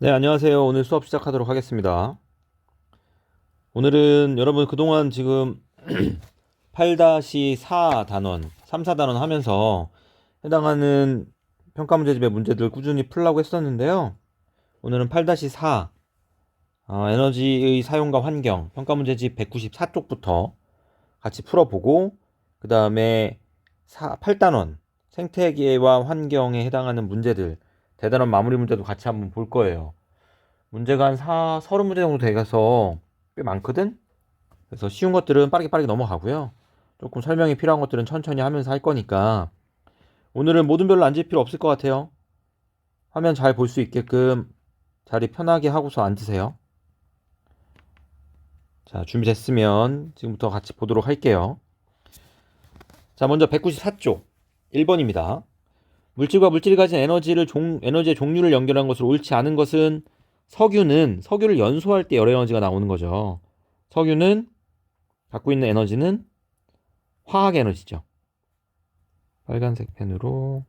네, 안녕하세요. 오늘 수업 시작하도록 하겠습니다. 오늘은 여러분 그동안 지금 8-4 단원, 3, 4단원 하면서 해당하는 평가 문제집의 문제들 꾸준히 풀라고 했었는데요. 오늘은 8-4 에너지의 사용과 환경 평가 문제집 194쪽부터 같이 풀어보고 그 다음에 8단원 생태계와 환경에 해당하는 문제들 대단원 마무리 문제도 같이 한번 볼 거예요. 문제가 한 30문제 정도 돼가서 꽤 많거든? 그래서 쉬운 것들은 빠르게 넘어가고요. 조금 설명이 필요한 것들은 천천히 하면서 할 거니까 오늘은 모든 별로 앉을 필요 없을 것 같아요. 화면 잘 볼 수 있게끔 자리 편하게 하고서 앉으세요. 자, 준비됐으면 지금부터 같이 보도록 할게요. 자, 먼저 194쪽 1번입니다. 물질과 물질이 가진 에너지의 종류를 연결한 것으로 옳지 않은 것은 석유를 연소할 때 열 에너지가 나오는 거죠. 석유는 갖고 있는 에너지는 화학 에너지죠. 빨간색 펜으로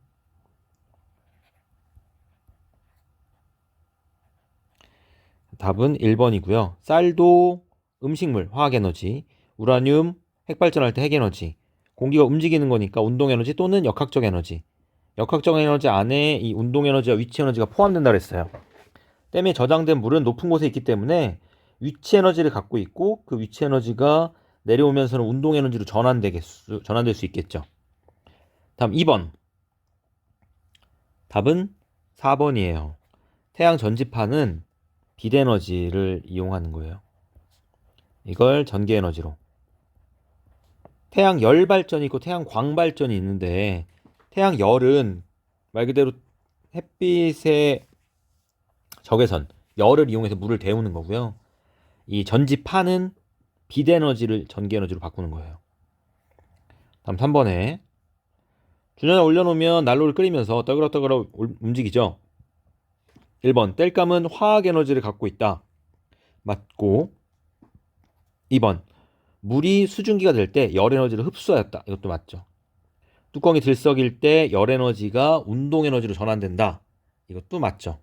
답은 1번이고요. 쌀도 음식물, 화학 에너지, 우라늄 핵발전할 때 핵 에너지, 공기가 움직이는 거니까 운동 에너지 또는 역학적 에너지. 역학적 에너지 안에 이 운동 에너지와 위치 에너지가 포함된다 그랬어요. 댐에 저장된 물은 높은 곳에 있기 때문에 위치 에너지를 갖고 있고 그 위치 에너지가 내려오면서는 운동 에너지로 전환될 수 있겠죠. 다음 2번. 답은 4번이에요. 태양 전지파는 빛에너지를 이용하는 거예요. 이걸 전기에너지로. 태양 열 발전이 있고 태양 광 발전이 있는데 태양 열은 말 그대로 햇빛의 적외선, 열을 이용해서 물을 데우는 거고요. 이 전지파는 빛에너지를 전기에너지로 바꾸는 거예요. 다음 3번에 주전에 올려놓으면 난로를 끓이면서 떠그럭떠그럭 움직이죠. 1번 땔감은 화학 에너지를 갖고 있다. 맞고 2번 물이 수증기가 될 때 열 에너지를 흡수하였다. 이것도 맞죠. 뚜껑이 들썩일 때 열 에너지가 운동 에너지로 전환된다. 이것도 맞죠.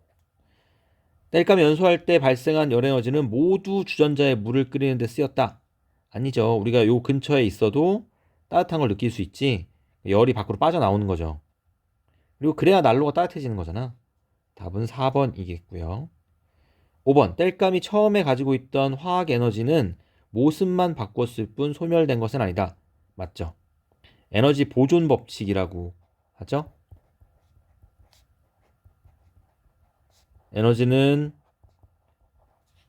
땔감이 연소할 때 발생한 열 에너지는 모두 주전자에 물을 끓이는 데 쓰였다. 아니죠. 우리가 요 근처에 있어도 따뜻한 걸 느낄 수 있지. 열이 밖으로 빠져나오는 거죠. 그리고 그래야 난로가 따뜻해지는 거잖아. 답은 4번이겠고요. 5번 땔감이 처음에 가지고 있던 화학 에너지는 모습만 바꿨을 뿐 소멸된 것은 아니다. 맞죠? 에너지 보존 법칙이라고 하죠. 에너지는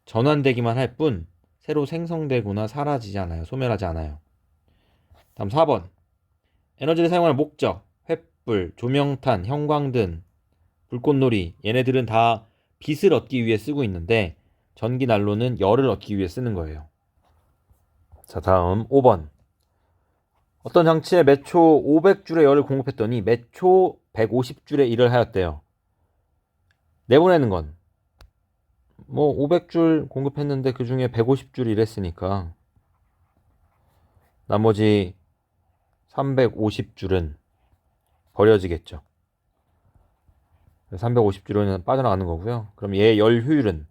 전환되기만 할 뿐 새로 생성되거나 사라지지 않아요. 소멸하지 않아요. 다음 4번 에너지를 사용하는 목적 횃불, 조명탄, 형광등, 불꽃놀이 얘네들은 다 빛을 얻기 위해 쓰고 있는데 전기난로는 열을 얻기 위해 쓰는 거예요. 자, 다음 5번 어떤 장치에 몇 초 500줄의 열을 공급했더니 몇 초 150줄의 일을 하였대요. 내보내는 건 뭐 500줄 공급했는데 그 중에 150줄 일했으니까 나머지 350줄은 버려지겠죠. 350줄은 빠져나가는 거고요. 그럼 얘 열 효율은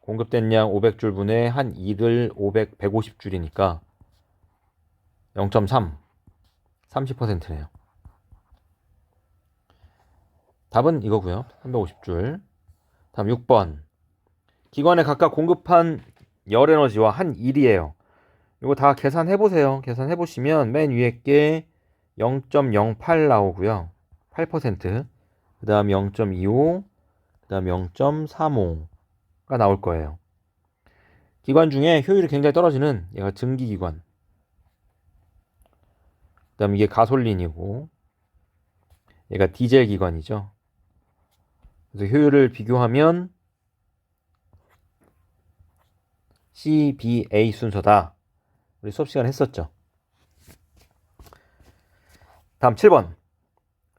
공급된 양 500줄분의 한 일을 150줄이니까 0.3 30%네요. 답은 이거고요. 350줄. 다음 6번 기관에 각각 공급한 열 에너지와 한 일이에요. 이거 다 계산해 보세요. 계산해 보시면 맨 위에 게 0.08 나오고요. 8%. 그다음 0.25, 그다음 0.35가 나올 거예요. 기관 중에 효율이 굉장히 떨어지는 얘가 증기기관. 그다음 이게 가솔린이고 얘가 디젤 기관이죠. 그래서 효율을 비교하면 CBA 순서다. 우리 수업 시간에 했었죠. 다음 7번.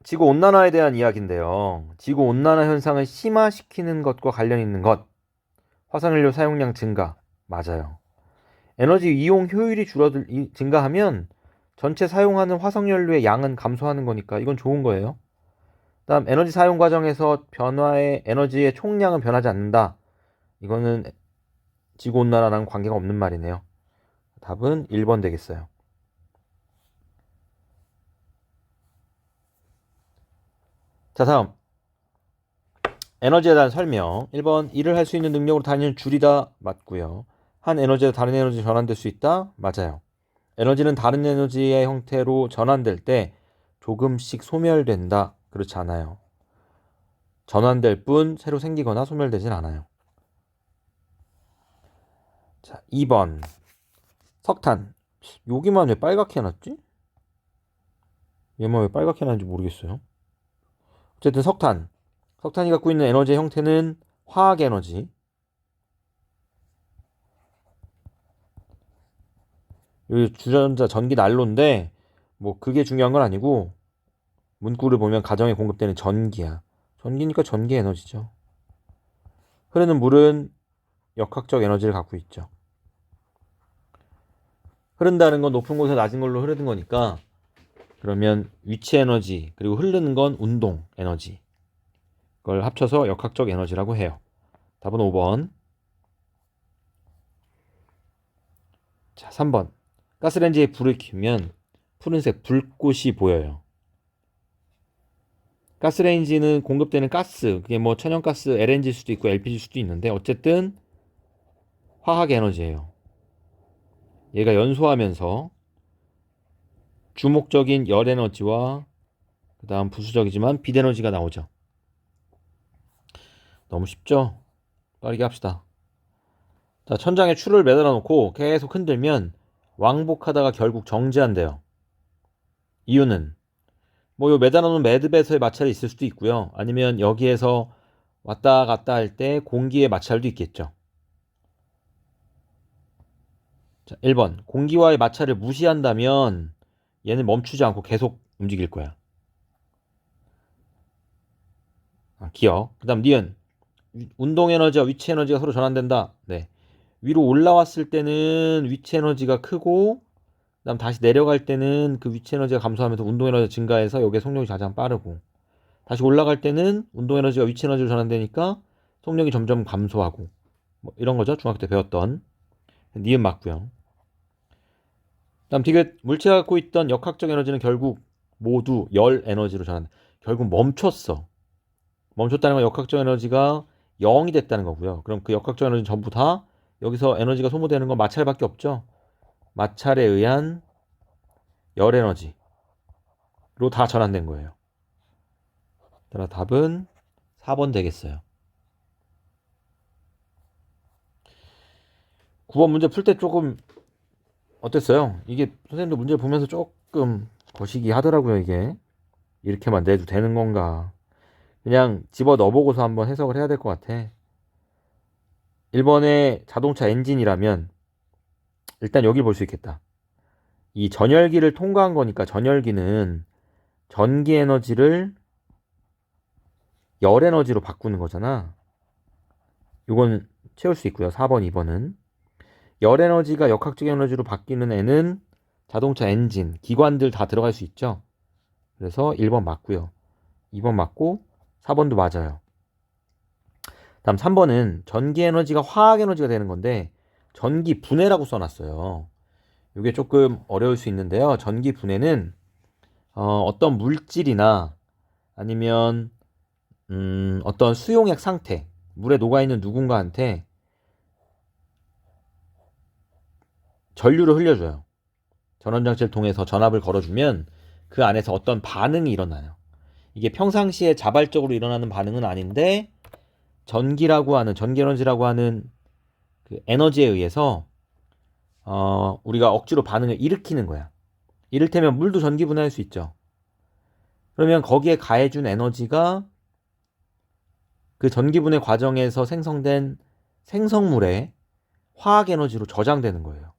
지구 온난화에 대한 이야기인데요. 지구 온난화 현상을 심화시키는 것과 관련 있는 것. 화석연료 사용량 증가. 맞아요. 에너지 이용 효율이 증가하면 전체 사용하는 화석연료의 양은 감소하는 거니까 이건 좋은 거예요. 다음 에너지 사용 과정에서 변화의 에너지의 총량은 변하지 않는다. 이거는 지구온난화랑 관계가 없는 말이네요. 답은 1번 되겠어요. 자, 다음 에너지에 대한 설명. 1번 일을 할 수 있는 능력으로 다니는 줄이다. 맞고요. 한 에너지에서 다른 에너지로 전환될 수 있다. 맞아요. 에너지는 다른 에너지의 형태로 전환될 때 조금씩 소멸된다. 그렇지 않아요. 전환될 뿐 새로 생기거나 소멸되진 않아요. 자, 2번 석탄. 여기만 왜 빨갛게 해놨지? 얘만 왜 빨갛게 해놨는지 모르겠어요. 어쨌든 석탄. 석탄이 갖고 있는 에너지의 형태는 화학 에너지. 여기 주전자 전기 난로인데 뭐 그게 중요한 건 아니고 문구를 보면 가정에 공급되는 전기야. 전기니까 전기 에너지죠. 흐르는 물은 역학적 에너지를 갖고 있죠. 흐른다는 건 높은 곳에서 낮은 걸로 흐르는 거니까 그러면 위치 에너지 그리고 흐르는 건 운동 에너지. 그걸 합쳐서 역학적 에너지라고 해요. 답은 5번. 자, 3번. 가스레인지에 불을 켜면 푸른색 불꽃이 보여요. 가스레인지는 공급되는 가스, 그게 뭐 천연가스, LNG일 수도 있고 LPG일 수도 있는데 어쨌든 화학 에너지예요. 얘가 연소하면서 주목적인 열 에너지와 그 다음 부수적이지만 빛 에너지가 나오죠. 너무 쉽죠? 빠르게 합시다. 자, 천장에 줄을 매달아 놓고 계속 흔들면 왕복하다가 결국 정지한대요. 이유는 뭐 요 매달아 놓은 매듭에서의 마찰이 있을 수도 있고요. 아니면 여기에서 왔다 갔다 할 때 공기의 마찰도 있겠죠. 자, 1번. 공기와의 마찰을 무시한다면 얘는 멈추지 않고 계속 움직일 거야. 기억. 그 다음 니은. 운동 에너지와 위치 에너지가 서로 전환된다. 네. 위로 올라왔을 때는 위치 에너지가 크고 그다음 다시 내려갈 때는 그 위치 에너지가 감소하면서 운동 에너지가 증가해서 여기에 속력이 가장 빠르고 다시 올라갈 때는 운동 에너지가 위치 에너지로 전환되니까 속력이 점점 감소하고 뭐 이런 거죠. 중학교 때 배웠던 니은 맞고요. 그다음 디귿 물체가 갖고 있던 역학적 에너지는 결국 모두 열 에너지로 전환. 결국 멈췄어. 멈췄다는 건 역학적 에너지가 0이 됐다는 거고요. 그럼 그 역학적 에너지는 전부 다 여기서 에너지가 소모되는 건 마찰밖에 없죠. 마찰에 의한 열 에너지로 다 전환된 거예요. 따라 답은 4번 되겠어요. 9번 문제 풀 때 조금 어땠어요? 이게 선생님도 문제 보면서 조금 거시기 하더라고요. 이게 이렇게만 내도 되는 건가? 그냥 집어 넣어보고서 한번 해석을 해야 될 것 같아. 1번의 자동차 엔진이라면 일단 여기 볼 수 있겠다. 이 전열기를 통과한 거니까 전열기는 전기 에너지를 열 에너지로 바꾸는 거잖아. 이건 채울 수 있고요. 4번, 2번은 열 에너지가 역학적 에너지로 바뀌는 애는 자동차 엔진, 기관들 다 들어갈 수 있죠. 그래서 1번 맞고요. 2번 맞고 4번도 맞아요. 다음 3번은 전기 에너지가 화학 에너지가 되는 건데 전기 분해라고 써놨어요. 이게 조금 어려울 수 있는데요. 전기 분해는 어떤 물질이나 아니면 어떤 수용액 상태, 물에 녹아있는 누군가한테 전류를 흘려줘요. 전원장치를 통해서 전압을 걸어주면 그 안에서 어떤 반응이 일어나요. 이게 평상시에 자발적으로 일어나는 반응은 아닌데 전기라고 하는 전기에너지라고 하는 그 에너지에 의해서 우리가 억지로 반응을 일으키는 거야. 이를테면 물도 전기 분해할 수 있죠. 그러면 거기에 가해준 에너지가 그 전기 분해 과정에서 생성된 생성물의 화학 에너지로 저장되는 거예요.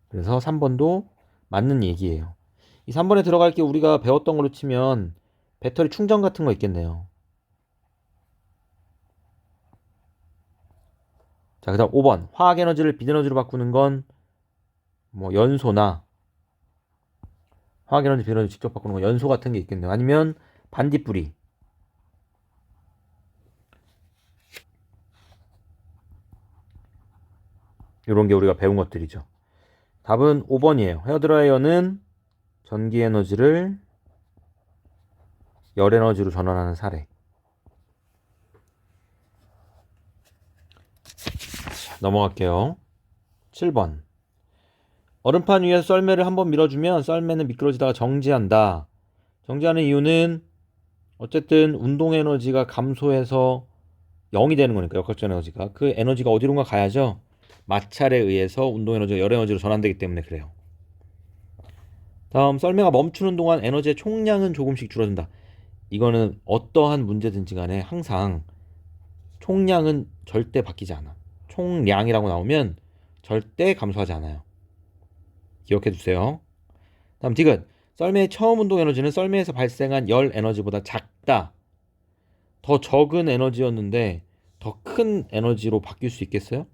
그래서 3번도 맞는 얘기예요. 이 3번에 들어갈 게 우리가 배웠던 걸로 치면 배터리 충전 같은 거 있겠네요. 자, 그 다음 5번. 화학 에너지를 빛 에너지로 바꾸는 건 뭐 연소나 화학 에너지, 빛 에너지 직접 바꾸는 건 연소 같은 게 있겠네요. 아니면 반딧불이. 이런 게 우리가 배운 것들이죠. 답은 5번이에요. 헤어드라이어는 전기 에너지를 열 에너지로 전환하는 사례. 넘어갈게요. 7번. 얼음판 위에서 썰매를 한번 밀어주면 썰매는 미끄러지다가 정지한다. 정지하는 이유는 어쨌든 운동 에너지가 감소해서 0이 되는 거니까, 역학적 에너지가. 그 에너지가 어디론가 가야죠. 마찰에 의해서 운동 에너지가 열 에너지로 전환되기 때문에 그래요. 다음, 썰매가 멈추는 동안 에너지의 총량은 조금씩 줄어든다. 이거는 어떠한 문제든지 간에 항상 총량은 절대 바뀌지 않아. 총량이라고 나오면 절대 감소하지 않아요. 기억해 두세요. 다음 디귿. 썰매의 처음 운동 에너지는 썰매에서 발생한 열 에너지보다 작다. 더 적은 에너지였는데 더 큰 에너지로 바뀔 수 있겠어요?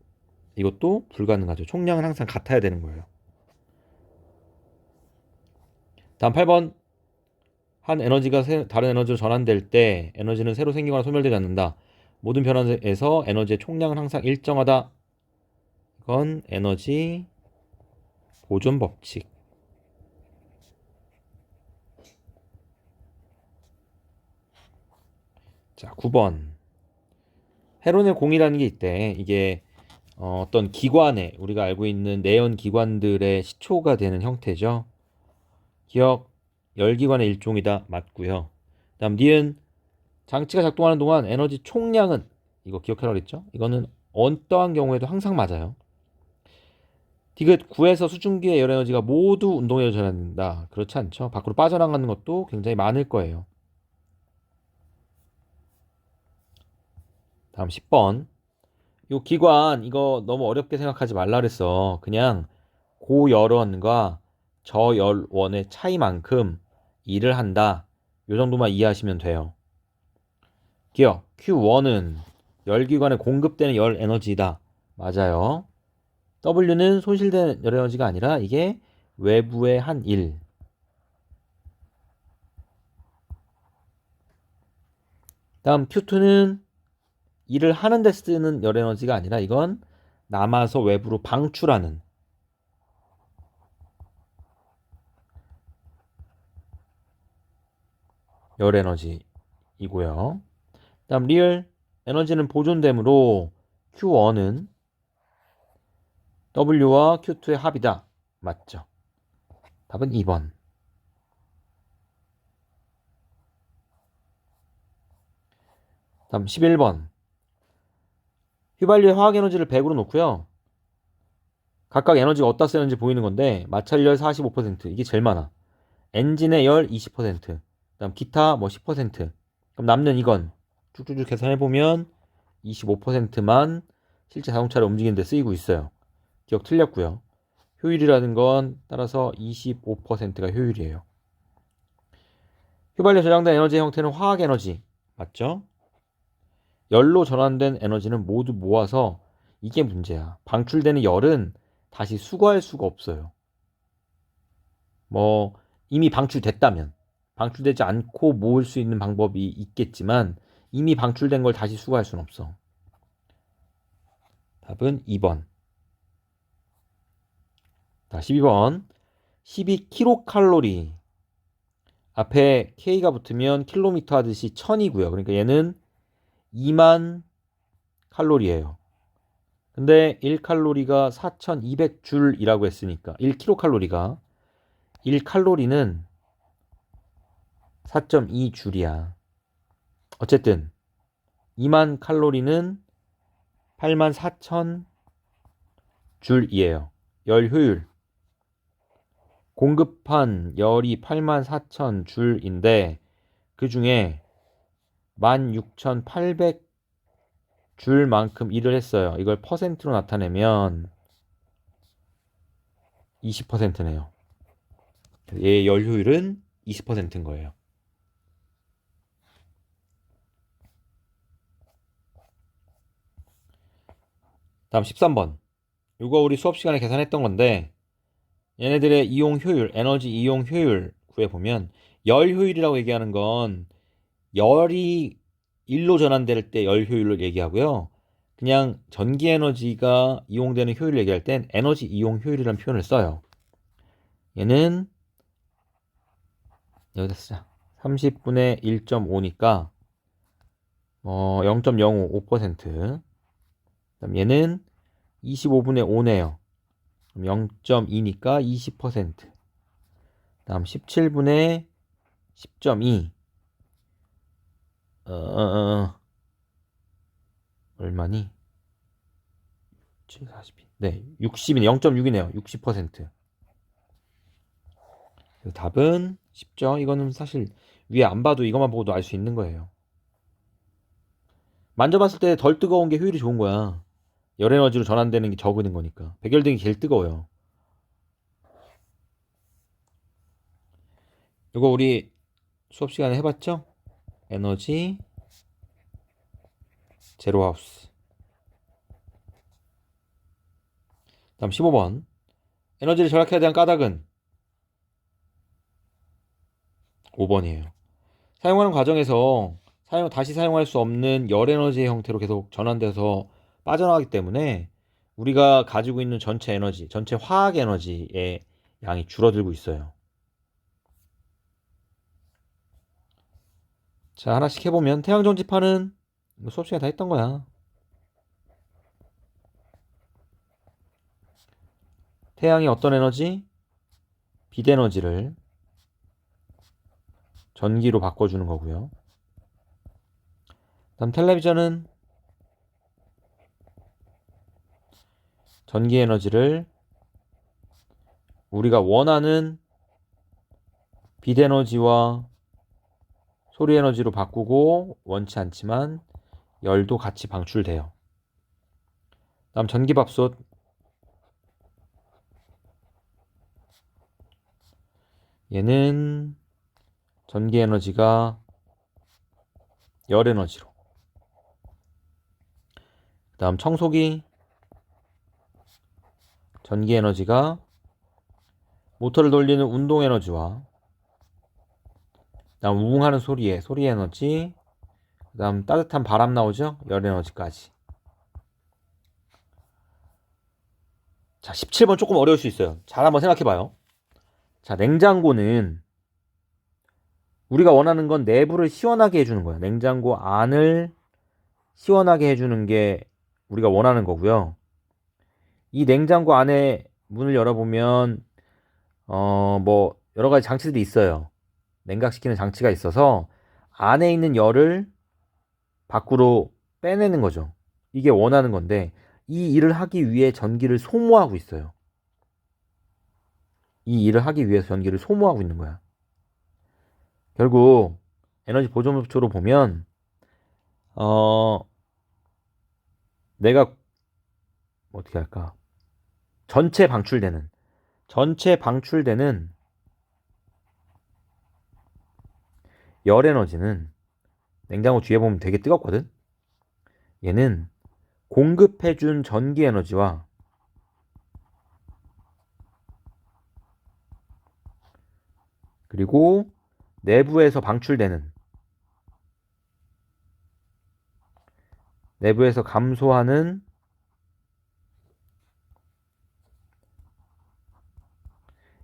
이것도 불가능하죠. 총량은 항상 같아야 되는 거예요. 다음 8번. 한 에너지가 다른 에너지로 전환될 때 에너지는 새로 생기거나 소멸되지 않는다. 모든 변화에서 에너지의 총량은 항상 일정하다. 이건 에너지 보존 법칙. 자, 9번. 헤론의 공이라는 게 있대. 이게 어떤 기관에, 우리가 알고 있는 내연 기관들의 시초가 되는 형태죠. 기억, 열기관의 일종이다. 맞고요. 다음 니은. 장치가 작동하는 동안 에너지 총량은, 이거 기억하라고 그랬죠? 이거는 어떠한 경우에도 항상 맞아요. 디귿. 구에서 수증기의 열 에너지가 모두 운동에 전환된다. 그렇지 않죠. 밖으로 빠져나가는 것도 굉장히 많을 거예요. 다음 10번. 요 기관, 이거 너무 어렵게 생각하지 말라 그랬어. 그냥 고열원과 저열원의 차이만큼 일을 한다. 요 정도만 이해하시면 돼요. 기억, Q1은 열기관에 공급되는 열 에너지다. 맞아요. W는 손실된 열 에너지가 아니라 이게 외부의 한 일. 다음 Q2는 일을 하는데 쓰는 열 에너지가 아니라 이건 남아서 외부로 방출하는 열 에너지이고요. 다음 리얼 에너지는 보존되므로 Q1은 W와 Q2의 합이다. 맞죠? 답은 2번. 다음 11번. 휘발유의 화학에너지를 100으로 놓고요. 각각 에너지가 어디다 쓰는지 보이는 건데 마찰열 45%, 이게 제일 많아. 엔진의 열 20%, 그다음 기타 뭐 10%. 그럼 남는 이건 쭉쭉쭉 계산해보면 25%만 실제 자동차를 움직이는 데 쓰이고 있어요. 기억 틀렸고요. 효율이라는 건 따라서 25%가 효율이에요. 휘발유 저장된 에너지의 형태는 화학에너지. 맞죠? 열로 전환된 에너지는 모두 모아서, 이게 문제야. 방출되는 열은 다시 수거할 수가 없어요. 뭐 이미 방출됐다면, 방출되지 않고 모을 수 있는 방법이 있겠지만 이미 방출된 걸 다시 수거할 수는 없어. 답은 2번. 자, 12번. 12kcal. 앞에 K가 붙으면 킬로미터 하듯이 1000이고요. 그러니까 얘는 2만 칼로리예요. 근데 1칼로리가 4200줄이라고 했으니까 1kcal가 1칼로리는 4.2줄이야. 어쨌든 2만 칼로리는 84,000줄이에요. 열 효율. 공급한 열이 84,000줄인데 그 중에 16,800줄만큼 일을 했어요. 이걸 퍼센트로 나타내면 20%네요. 얘의 열 효율은 20%인 거예요. 다음 13번. 이거 우리 수업 시간에 계산했던 건데 얘네들의 이용 효율, 에너지 이용 효율 구해보면 열 효율이라고 얘기하는 건 열이 일로 전환될 때 열 효율을 얘기하고요. 그냥 전기 에너지가 이용되는 효율을 얘기할 땐 에너지 이용 효율이라는 표현을 써요. 얘는 여기다 쓰자. 30분의 1.5니까 0.055%. 그다음 얘는 25분의 5네요. 0.2니까 20%. 다음 17분의 10.2. 얼마니? 7, 42. 네, 60이네. 0.6이네요. 60%. 답은 쉽죠? 이거는 사실 위에 안 봐도 이것만 보고도 알 수 있는 거예요. 만져봤을 때 덜 뜨거운 게 효율이 좋은 거야. 열 에너지로 전환되는 게 적은 거니까. 백열등이 제일 뜨거워요. 이거 우리 수업 시간에 해봤죠? 에너지 제로하우스. 다음 15번. 에너지를 절약해야 대한 까닭은 5번이에요. 사용하는 과정에서 다시 사용할 수 없는 열 에너지의 형태로 계속 전환돼서 빠져나가기 때문에 우리가 가지고 있는 전체 에너지, 전체 화학 에너지의 양이 줄어들고 있어요. 자, 하나씩 해보면 태양 전지파는 수업 시간에 다 했던 거야. 태양이 어떤 에너지? 빛 에너지를 전기로 바꿔주는 거고요. 다음 텔레비전은 전기 에너지를 우리가 원하는 빛 에너지와 소리 에너지로 바꾸고 원치 않지만 열도 같이 방출돼요. 다음 전기밥솥. 얘는 전기 에너지가 열 에너지로. 다음 청소기. 전기 에너지가 모터를 돌리는 운동 에너지와 다음 우웅하는 소리 에너지, 그 다음 따뜻한 바람 나오죠? 열 에너지까지. 자, 17번 조금 어려울 수 있어요. 잘 한번 생각해봐요. 자, 냉장고는 우리가 원하는 건 내부를 시원하게 해주는 거예요. 냉장고 안을 시원하게 해주는 게 우리가 원하는 거고요. 이 냉장고 안에 문을 열어보면 뭐 여러 가지 장치들이 있어요. 냉각시키는 장치가 있어서 안에 있는 열을 밖으로 빼내는 거죠. 이게 원하는 건데 이 일을 하기 위해 전기를 소모하고 있어요. 이 일을 하기 위해서 전기를 소모하고 있는 거야. 결국 에너지 보존법칙으로 보면 내가 어떻게 할까? 전체 방출되는 열 에너지는 냉장고 뒤에 보면 되게 뜨겁거든. 얘는 공급해준 전기 에너지와 그리고 내부에서 감소하는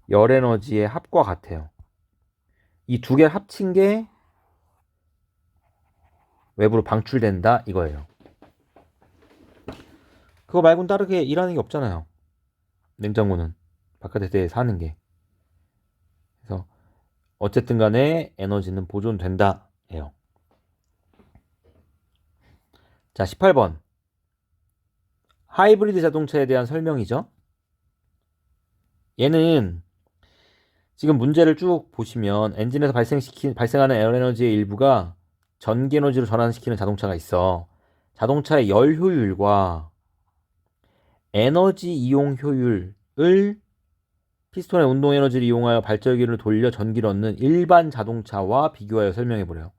열 에너지의 합과 같아요. 이 두 개를 합친 게 외부로 방출된다 이거예요. 그거 말고는 다르게 일하는 게 없잖아요. 냉장고는 바깥에 사는 게. 그래서 어쨌든 간에 에너지는 보존된다 예요. 자, 18번. 하이브리드 자동차에 대한 설명이죠. 얘는 지금 문제를 쭉 보시면 엔진에서 발생하는 에너지의 일부가 전기 에너지로 전환시키는 자동차가 있어. 자동차의 열 효율과 에너지 이용 효율을 피스톤의 운동 에너지를 이용하여 발전기를 돌려 전기를 얻는 일반 자동차와 비교하여 설명해 보래요.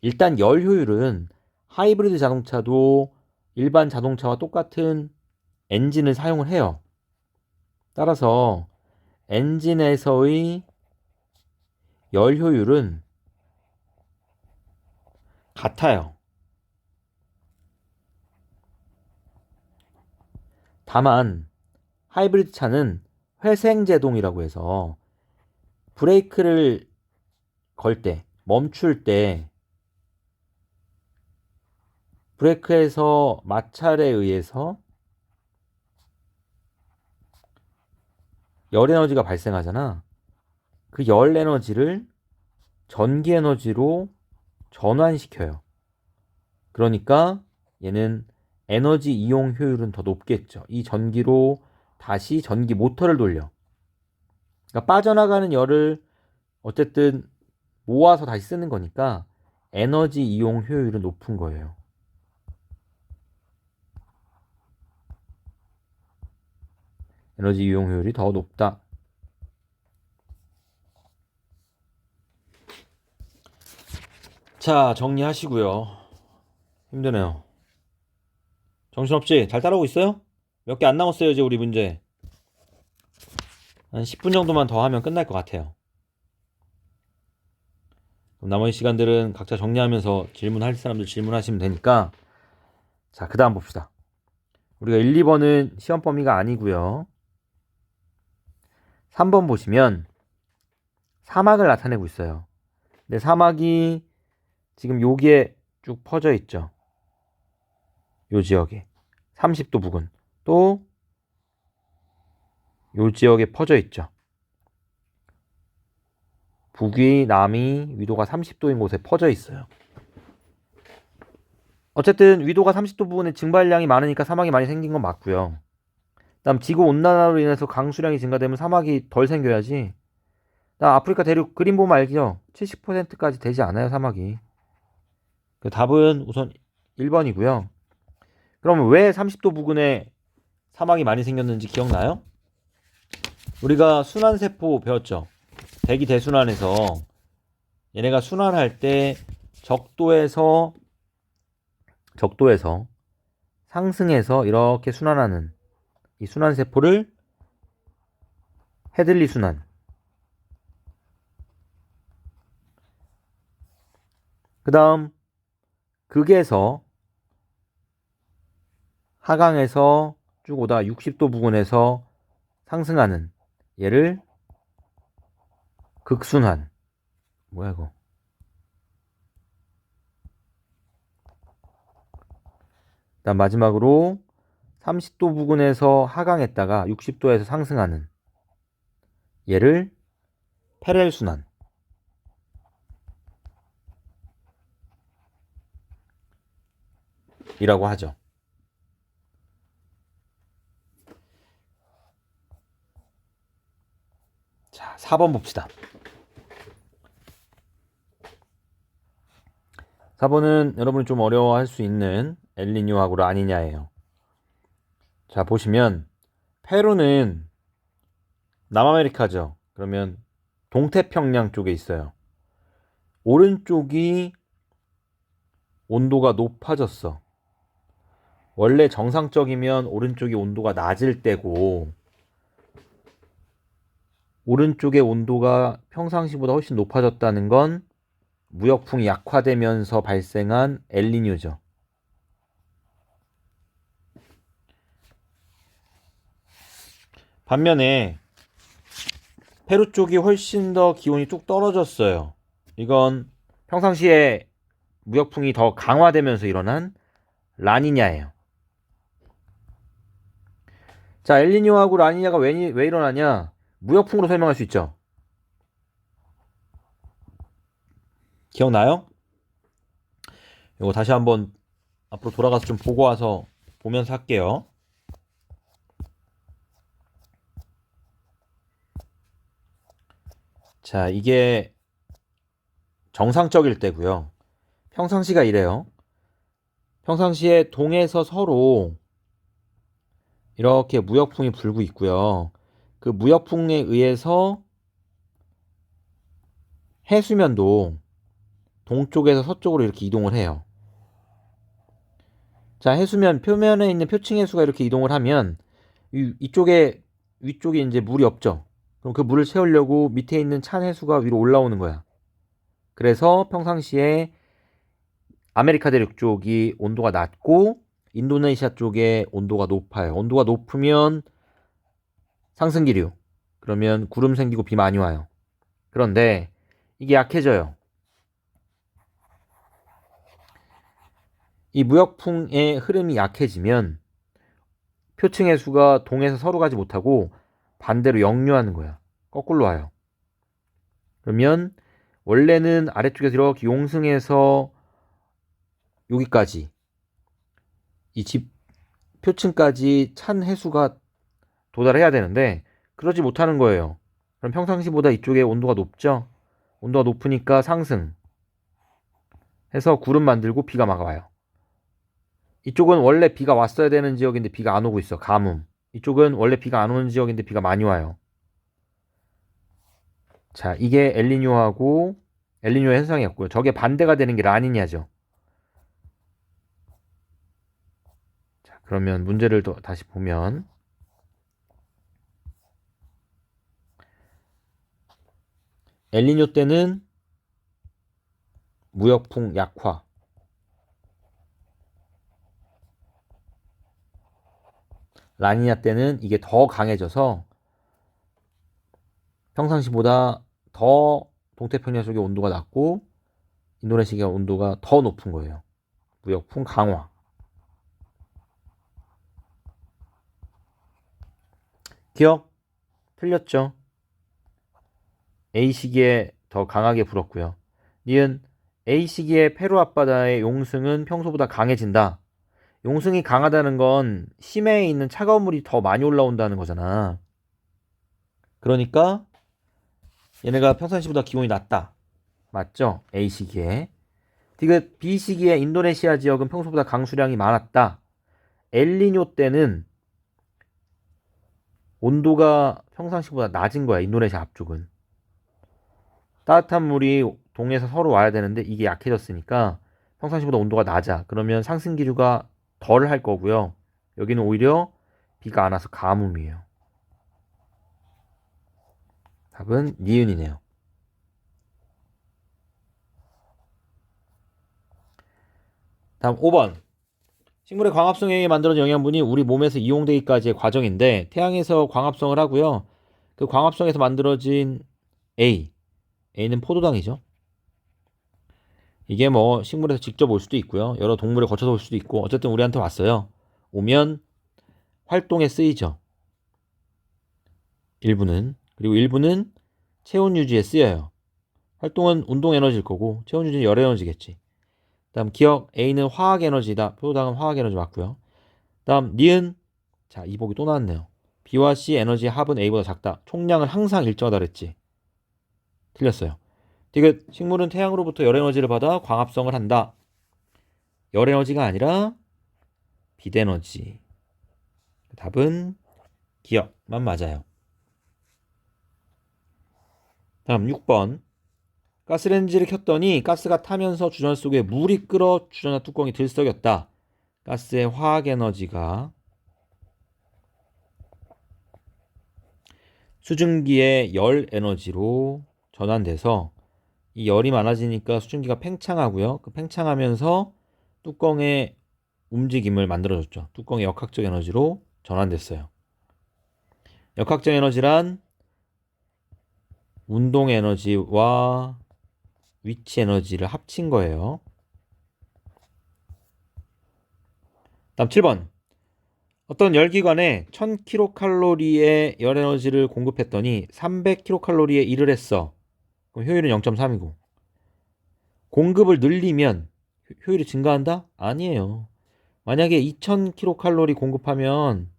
일단 열 효율은 하이브리드 자동차도 일반 자동차와 똑같은 엔진을 사용을 해요. 따라서 엔진에서의 열 효율은 같아요. 다만 하이브리드 차는 회생제동이라고 해서 브레이크를 걸 때, 멈출 때 브레이크에서 마찰에 의해서 열 에너지가 발생하잖아. 그 열 에너지를 전기 에너지로 전환시켜요. 그러니까 얘는 에너지 이용 효율은 더 높겠죠. 이 전기로 다시 전기 모터를 돌려. 그러니까 빠져나가는 열을 어쨌든 모아서 다시 쓰는 거니까 에너지 이용 효율은 높은 거예요. 에너지 이용 효율이 더 높다. 자, 정리하시고요. 힘드네요. 정신없지? 잘 따라오고 있어요? 몇 개 안 남았어요, 이제 우리 문제. 한 10분 정도만 더 하면 끝날 것 같아요. 그럼 나머지 시간들은 각자 정리하면서 질문할 사람들 질문하시면 되니까. 자, 그 다음 봅시다. 우리가 1, 2번은 시험 범위가 아니고요. 3번 보시면 사막을 나타내고 있어요. 근데 사막이 지금 여기에 쭉 퍼져 있죠. 요 지역에 30도 부근, 또 요 지역에 퍼져 있죠. 북위, 남위, 위도가 30도인 곳에 퍼져 있어요. 어쨌든 위도가 30도 부근에 증발량이 많으니까 사막이 많이 생긴 건 맞고요. 다음 지구 온난화로 인해서 강수량이 증가되면 사막이 덜 생겨야지. 나 아프리카 대륙 그림 보면 알죠? 70%까지 되지 않아요, 사막이. 그 답은 우선 1번이고요. 그러면 왜 30도 부근에 사막이 많이 생겼는지 기억나요? 우리가 순환세포 배웠죠? 대기 대순환에서 얘네가 순환할 때 적도에서 상승해서 이렇게 순환하는 이 순환세포를 헤들리 순환, 그 다음 극에서 하강에서 쭉 오다 60도 부근에서 상승하는 얘를 극순환. 뭐야 이거? 그다음 마지막으로 30도 부근에서 하강했다가 60도에서 상승하는 얘를 페렐순환. 이라고 하죠. 자, 4번 봅시다. 4번은 여러분이 좀 어려워할 수 있는 엘니뇨하고 라니냐예요. 자, 보시면 페루는 남아메리카죠. 그러면 동태평양 쪽에 있어요. 오른쪽이 온도가 높아졌어. 원래 정상적이면 오른쪽이 온도가 낮을 때고 오른쪽의 온도가 평상시보다 훨씬 높아졌다는 건 무역풍이 약화되면서 발생한 엘니뇨죠. 반면에 페루 쪽이 훨씬 더 기온이 뚝 떨어졌어요. 이건 평상시에 무역풍이 더 강화되면서 일어난 라니냐예요. 자, 엘니뇨하고 라니냐가 왜 일어나냐? 무역풍으로 설명할 수 있죠. 기억나요? 이거 다시 한번 앞으로 돌아가서 좀 보고 와서 보면서 할게요. 자, 이게 정상적일 때고요. 평상시가 이래요. 평상시에 동에서 서로 이렇게 무역풍이 불고 있고요. 그 무역풍에 의해서 해수면도 동쪽에서 서쪽으로 이렇게 이동을 해요. 자, 해수면 표면에 있는 표층 해수가 이렇게 이동을 하면 이쪽에 위쪽에 이제 물이 없죠. 그럼 그 물을 채우려고 밑에 있는 찬 해수가 위로 올라오는 거야. 그래서 평상시에 아메리카 대륙 쪽이 온도가 낮고 인도네시아 쪽에 온도가 높아요. 온도가 높으면 상승기류. 그러면 구름 생기고 비 많이 와요. 그런데 이게 약해져요. 이 무역풍의 흐름이 약해지면 표층 해수가 동에서 서로 가지 못하고 반대로 역류하는 거야. 거꾸로 와요. 그러면 원래는 아래쪽에서 이렇게 용승에서 여기까지 이 집 표층까지 찬 해수가 도달해야 되는데 그러지 못하는 거예요. 그럼 평상시보다 이쪽에 온도가 높죠? 온도가 높으니까 상승 해서 구름 만들고 비가 막아와요. 이쪽은 원래 비가 왔어야 되는 지역인데 비가 안 오고 있어. 가뭄. 이쪽은 원래 비가 안 오는 지역인데 비가 많이 와요. 자, 이게 엘니뇨하고 엘니뇨 현상이었고요. 저게 반대가 되는 게 라니냐죠. 자, 그러면 문제를 더 다시 보면 엘니뇨 때는 무역풍 약화. 라니냐 때는 이게 더 강해져서 평상시보다 더 동태평양 쪽의 온도가 낮고 인도네시아 온도가 더 높은 거예요. 무역풍 강화. 기억? 틀렸죠? A 시기에 더 강하게 불었고요. 니은 A 시기에 페루 앞바다의 용승은 평소보다 강해진다. 용승이 강하다는 건 심해에 있는 차가운 물이 더 많이 올라온다는 거잖아. 그러니까 얘네가 평상시보다 기온이 낮다. 맞죠? A 시기에. 디귿 B 시기에 인도네시아 지역은 평소보다 강수량이 많았다. 엘니뇨 때는 온도가 평상시보다 낮은 거야. 인도네시아 앞쪽은. 따뜻한 물이 동에서 서로 와야 되는데 이게 약해졌으니까 평상시보다 온도가 낮아. 그러면 상승 기류가 덜 할 거고요. 여기는 오히려 비가 안 와서 가뭄이에요. 답은 니은이네요. 다음 5번. 식물의 광합성에 의해 만들어진 영양분이 우리 몸에서 이용되기까지의 과정인데 태양에서 광합성을 하고요. 그 광합성에서 만들어진 A는 포도당이죠. 이게 뭐 식물에서 직접 올 수도 있고요. 여러 동물에 거쳐서 올 수도 있고 어쨌든 우리한테 왔어요. 오면 활동에 쓰이죠. 일부는. 그리고 일부는 체온 유지에 쓰여요. 활동은 운동 에너지일 거고 체온 유지는 열 에너지겠지. 다음 기억 A는 화학 에너지다. 포도당은 화학 에너지 맞고요. 다음 니은 자 이복이 또 나왔네요. B와 C 에너지의 합은 A보다 작다. 총량은 항상 일정하다 그랬지. 틀렸어요. 디귿 식물은 태양으로부터 열 에너지를 받아 광합성을 한다. 열 에너지가 아니라 빛 에너지. 답은 기억만 맞아요. 다음 6번. 가스레인지를 켰더니 가스가 타면서 주전 속에 물이 끓어 주전화 뚜껑이 들썩였다. 가스의 화학 에너지가 수증기의 열 에너지로 전환돼서 이 열이 많아지니까 수증기가 팽창하고요. 그 팽창하면서 뚜껑의 움직임을 만들어줬죠. 뚜껑의 역학적 에너지로 전환됐어요. 역학적 에너지란 운동 에너지와 위치 에너지를 합친 거예요. 다음 7번. 어떤 열기관에 1000kcal의 열 에너지를 공급했더니 300kcal에 일을 했어. 그럼 효율은 0.3이고. 공급을 늘리면 효율이 증가한다? 아니에요. 만약에 2000kcal 공급하면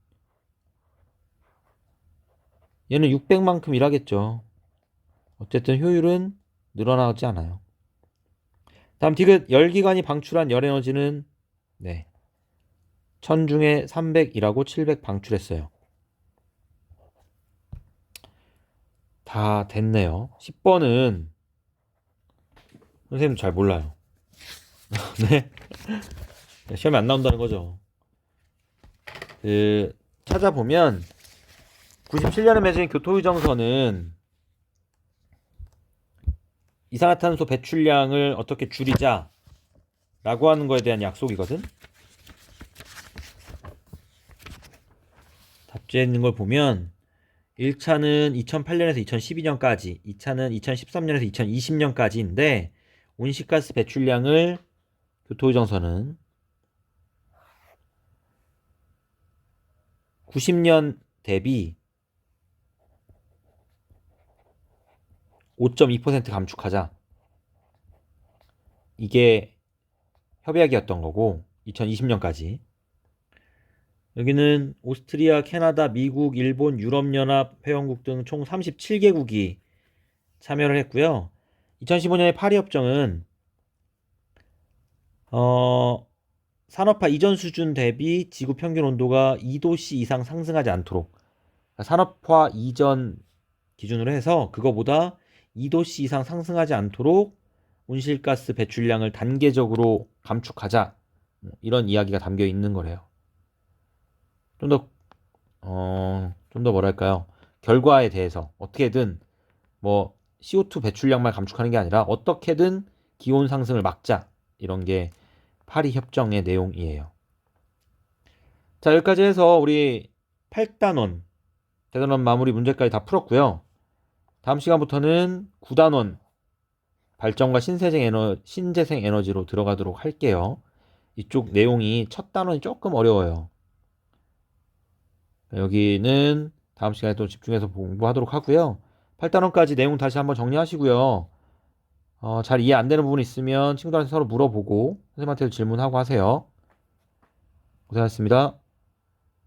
얘는 600만큼 일하겠죠. 어쨌든 효율은 늘어나지 않아요. 다음 디귿 열기관이 방출한 열 에너지는 1000 중에 300이라고 700 방출했어요. 다 됐네요. 10번은 선생님 잘 몰라요. 네. 시험에 안 나온다는 거죠. 찾아보면 97년에 맺은 교토의정서는 이산화탄소 배출량을 어떻게 줄이자 라고 하는 거에 대한 약속이거든. 답지에 있는 걸 보면 1차는 2008년에서 2012년까지, 2차는 2013년에서 2020년까지인데 온실가스 배출량을 교토의정선은 90년 대비 5.2% 감축하자. 이게 협약이었던 거고 2020년까지. 여기는 오스트리아, 캐나다, 미국, 일본, 유럽연합 회원국 등 총 37개국이 참여를 했고요. 2015년의 파리협정은 산업화 이전 수준 대비 지구 평균 온도가 2도씨 이상 상승하지 않도록, 산업화 이전 기준으로 해서 그거보다 2도씨 이상 상승하지 않도록 온실가스 배출량을 단계적으로 감축하자, 이런 이야기가 담겨 있는 거래요. 좀 더 뭐랄까요, 결과에 대해서 어떻게든 뭐 CO2 배출량만 감축하는 게 아니라 어떻게든 기온 상승을 막자, 이런 게 파리 협정의 내용이에요. 자, 여기까지 해서 우리 8단원 대단원 마무리 문제까지 다 풀었고요. 다음 시간부터는 9단원 발전과 신재생 에너지로 들어가도록 할게요. 이쪽 내용이 첫 단원이 조금 어려워요. 여기는 다음 시간에 또 집중해서 공부하도록 하고요. 8단원까지 내용 다시 한번 정리하시고요. 잘 이해 안 되는 부분 있으면 친구들한테 서로 물어보고 선생님한테도 질문하고 하세요. 고생하셨습니다.